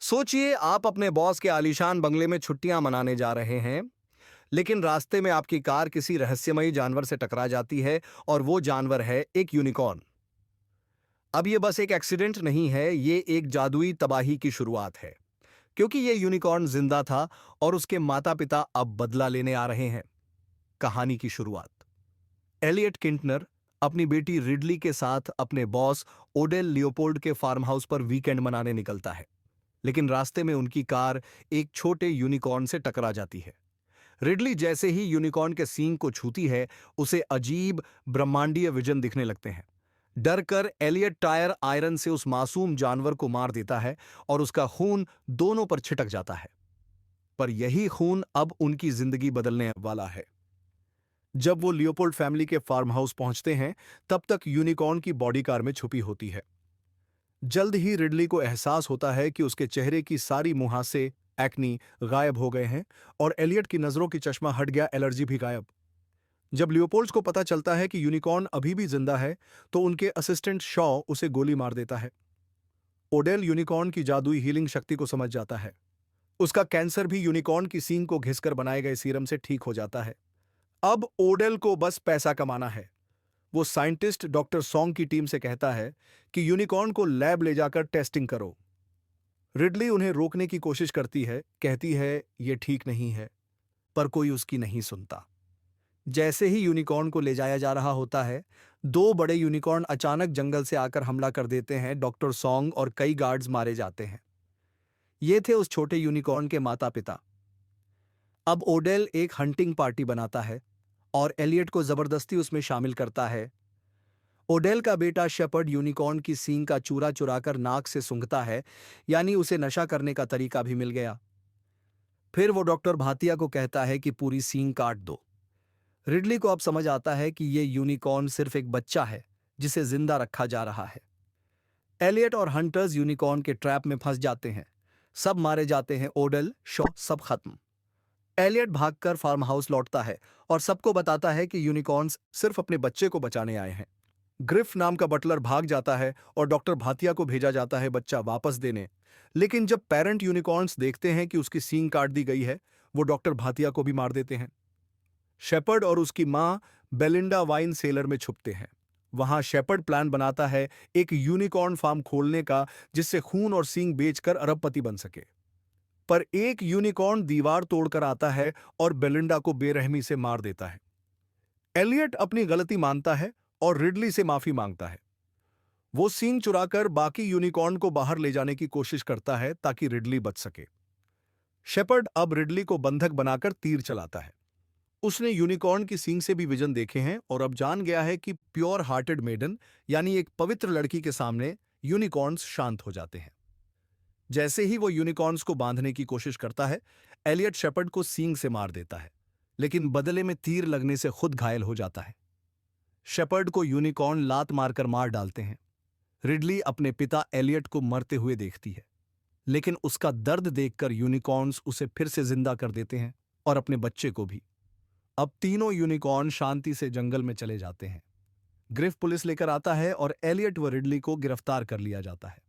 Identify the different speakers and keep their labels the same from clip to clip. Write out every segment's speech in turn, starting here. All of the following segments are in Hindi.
Speaker 1: सोचिए आप अपने बॉस के आलीशान बंगले में छुट्टियां मनाने जा रहे हैं, लेकिन रास्ते में आपकी कार किसी रहस्यमयी जानवर से टकरा जाती है और वो जानवर है एक यूनिकॉर्न। अब ये बस एक एक्सीडेंट नहीं है, ये एक जादुई तबाही की शुरुआत है, क्योंकि ये यूनिकॉर्न जिंदा था और उसके माता पिता अब बदला लेने आ रहे हैं। कहानी की शुरुआत। एलियट किंटनर अपनी बेटी रिडली के साथ अपने बॉस ओडेल लियोपोल्ड के फार्म हाउस पर वीकेंड मनाने निकलता है, लेकिन रास्ते में उनकी कार एक छोटे यूनिकॉर्न से टकरा जाती है। रिडली जैसे ही यूनिकॉर्न के सींग को छूती है, उसे अजीब ब्रह्मांडीय विजन दिखने लगते हैं। डर कर एलियट टायर आयरन से उस मासूम जानवर को मार देता है और उसका खून दोनों पर छिटक जाता है। पर यही खून अब उनकी जिंदगी बदलने वाला है। जब वो लियोपोल्ड फैमिली के फार्म हाउस पहुंचते हैं, तब तक यूनिकॉर्न की बॉडी कार में छुपी होती है। जल्द ही रिडली को एहसास होता है कि उसके चेहरे की सारी मुहासे एक्नी गायब हो गए हैं और एलियट की नजरों की चश्मा हट गया, एलर्जी भी गायब। जब लियोपोल्ड्स को पता चलता है कि यूनिकॉर्न अभी भी जिंदा है, तो उनके असिस्टेंट शॉ उसे गोली मार देता है। ओडेल यूनिकॉर्न की जादुई हीलिंग शक्ति को समझ जाता है। उसका कैंसर भी यूनिकॉर्न की सींग को घिसकर बनाए गए सीरम से ठीक हो जाता है। अब ओडेल को बस पैसा कमाना है। वो साइंटिस्ट डॉक्टर सॉन्ग की टीम से कहता है कि यूनिकॉर्न को लैब ले जाकर टेस्टिंग करो। रिडली उन्हें रोकने की कोशिश करती है, कहती है ये ठीक नहीं है, पर कोई उसकी नहीं सुनता। जैसे ही यूनिकॉर्न को ले जाया जा रहा होता है, दो बड़े यूनिकॉर्न अचानक जंगल से आकर हमला कर देते हैं। डॉक्टर सॉन्ग और कई गार्ड्स मारे जाते हैं। ये थे उस छोटे यूनिकॉर्न के माता पिता। अब ओडेल एक हंटिंग पार्टी बनाता है और एलियट को जबरदस्ती उसमें शामिल करता है। ओडेल का बेटा शेपर्ड यूनिकॉर्न की सींग का चूरा चुराकर नाक से सूंघता है, यानी उसे नशा करने का तरीका भी मिल गया। फिर वो डॉक्टर भातिया को कहता है कि पूरी सींग काट दो। रिडली को अब समझ आता है कि ये यूनिकॉर्न सिर्फ एक बच्चा है जिसे जिंदा रखा जा रहा है। एलियट और हंटर्स यूनिकॉर्न के ट्रैप में फंस जाते हैं। सब मारे जाते हैं, ओडेल, शॉ, सब खत्म। एलियट भागकर फार्म हाउस लौटता है और सबको बताता है कि यूनिकॉर्न्स सिर्फ अपने बच्चे को बचाने आए हैं। ग्रिफ नाम का बटलर भाग जाता है और डॉक्टर भातिया को भेजा जाता है बच्चा वापस देने। लेकिन जब पेरेंट यूनिकॉर्न्स देखते हैं कि उसकी सींग काट दी गई है, वो डॉक्टर भातिया को भी मार देते हैं। शेपर्ड और उसकी मां बेलिंडा वाइन सेलर में छुपते हैं। वहां शेपर्ड प्लान बनाता है एक यूनिकॉर्न फार्म खोलने का, जिससे खून और सींग बेचकर अरबपति बन सके। पर एक यूनिकॉर्न दीवार तोड़कर आता है और बेलिंडा को बेरहमी से मार देता है। एलियट अपनी गलती मानता है और रिडली से माफी मांगता है। वो सींग चुराकर बाकी यूनिकॉर्न को बाहर ले जाने की कोशिश करता है ताकि रिडली बच सके। शेपर्ड अब रिडली को बंधक बनाकर तीर चलाता है। उसने यूनिकॉर्न की सींग से भी विजन देखे हैं और अब जान गया है कि प्योर हार्टेड मेडन, यानी एक पवित्र लड़की के सामने यूनिकॉर्न्स शांत हो जाते हैं। जैसे ही वो यूनिकॉर्न्स को बांधने की कोशिश करता है, एलियट शेपर्ड को सींग से मार देता है, लेकिन बदले में तीर लगने से खुद घायल हो जाता है। शेपर्ड को यूनिकॉर्न लात मारकर मार डालते हैं। रिडली अपने पिता एलियट को मरते हुए देखती है, लेकिन उसका दर्द देखकर यूनिकॉर्न्स उसे फिर से जिंदा कर देते हैं और अपने बच्चे को भी। अब तीनों यूनिकॉर्न शांति से जंगल में चले जाते हैं। ग्रिफ पुलिस लेकर आता है और एलियट व रिडली को गिरफ्तार कर लिया जाता है।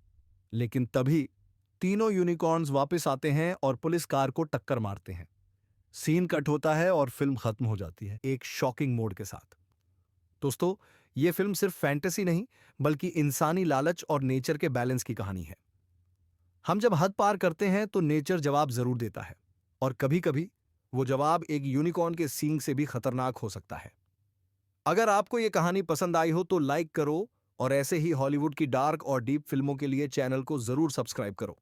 Speaker 1: लेकिन तभी तीनों यूनिकॉर्न्स वापस आते हैं और पुलिस कार को टक्कर मारते हैं। सीन कट होता है और फिल्म खत्म हो जाती है, एक शॉकिंग मोड के साथ। दोस्तों, यह फिल्म सिर्फ फैंटेसी नहीं, बल्कि इंसानी लालच और नेचर के बैलेंस की कहानी है। हम जब हद पार करते हैं तो नेचर जवाब जरूर देता है, और कभी-कभी वो जवाब एक यूनिकॉर्न के सींग से भी खतरनाक हो सकता है। अगर आपको ये कहानी पसंद आई हो तो लाइक करो और ऐसे ही हॉलीवुड की डार्क और डीप फिल्मों के लिए चैनल को जरूर सब्सक्राइब करो।